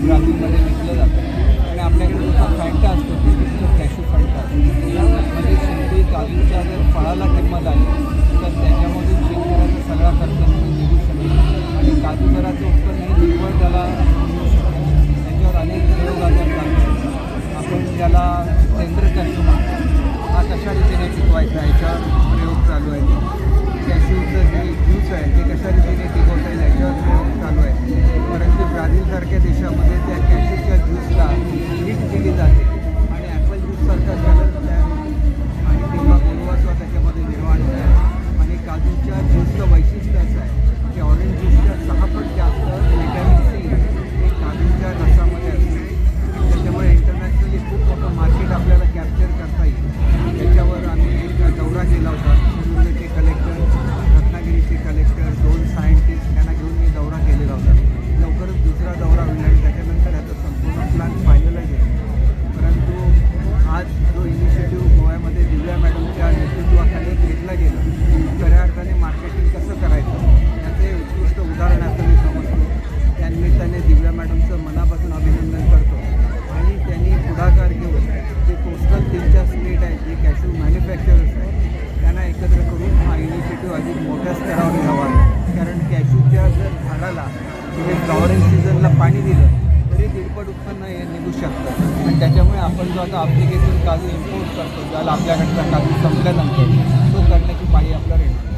ब्राझीलमध्ये विकलं जातं आणि आपल्याकडे जसा फॅन्टा असतो तो कॅशू फॅन्टा म्हणजे शेतकरी काजूच्या जर फळाला किंमत आली तर त्याच्यामधून शेतकऱ्याचा सगळा खर्च निघू शकतो आणि काजू दराचं उत्पन्न निव्वळ त्याला मिळू शकतो. त्याच्यावर अनेक प्रयोग आता चालू आहेत. आपण ज्याला टेंडर कॅशू म्हणतो हा कशा रीतीने टिकवायचा याच्यावर प्रयोग चालू आहे. कॅशूचं जे ज्यूस आहे ते कशा रीतीने टिकवता येईल याच्यावर प्रयोग चालू आहे. परंतु ब्राझीलसारख्या देशामध्ये त्या कॅशूच्या ज्यूसला हीट केली जाते आणि ॲपल ज्यूससारखा कलर तयार होतो आणि तेव्हा गोडवा त्याच्यामध्ये निर्माण होत आहे. आणि काजूच्या ज्यूसचं वैशिष्ट्य असं आहे की ऑरेंज ज्यूसच्या 6 पट जास्त व्हिटॅमिन सी हे काजूच्या रसामध्ये असते. त्याच्यामुळे इंटरनॅशनली खूप मोठं मार्केट आपल्याला कॅप्चर करता येईल. त्याच्यावर आम्ही एक दौरा केला होता. शिरूरचे कलेक्टर, रत्नागिरीचे कलेक्टर, 2 सायंटिस्ट यांना घेऊन मी दौरा केलेला होता. लवकरच दुसरा दौरा होईल आणि त्याच्यानंतर याचा संपूर्ण प्लॅन फायनलाइज होईल. परंतु आज जो इनिशिएटिव्ह गोव्यामध्ये दिव्या मॅडमच्या नेतृत्वाखाली घेतला गेला खऱ्या अर्थाने मार्केटिंग कसं करायचं याचं हे उत्कृष्ट उदाहरण असं मी समजतो. त्यानिमित्ताने दिव्या मॅडमचं मनापासून अभिनंदन करतो आणि त्यांनी पुढाकार घेऊन जे कोस्टल 3-4 स्टेट आहेत जे कॅशू मॅन्युफॅक्चरर्स आहेत त्यांना एकत्र करून हा इनिशिएटिव्ह अधिक मोठ्या स्तरावर घ्यावा. कारण कॅशूच्या जर झाडाला तुम्ही फ्लॉवरिंग सीझनला पाणी दिलं तरी 1.5 उत्पन्न हे निघू शकतं आणि त्याच्यामुळे आपण जो आता आफ्रिकेतून काजू इम्पोर्ट करतो ज्याला आपल्याकडचा काजू संपल्यानंतर तो करण्याची पाळी आपल्याला येणार.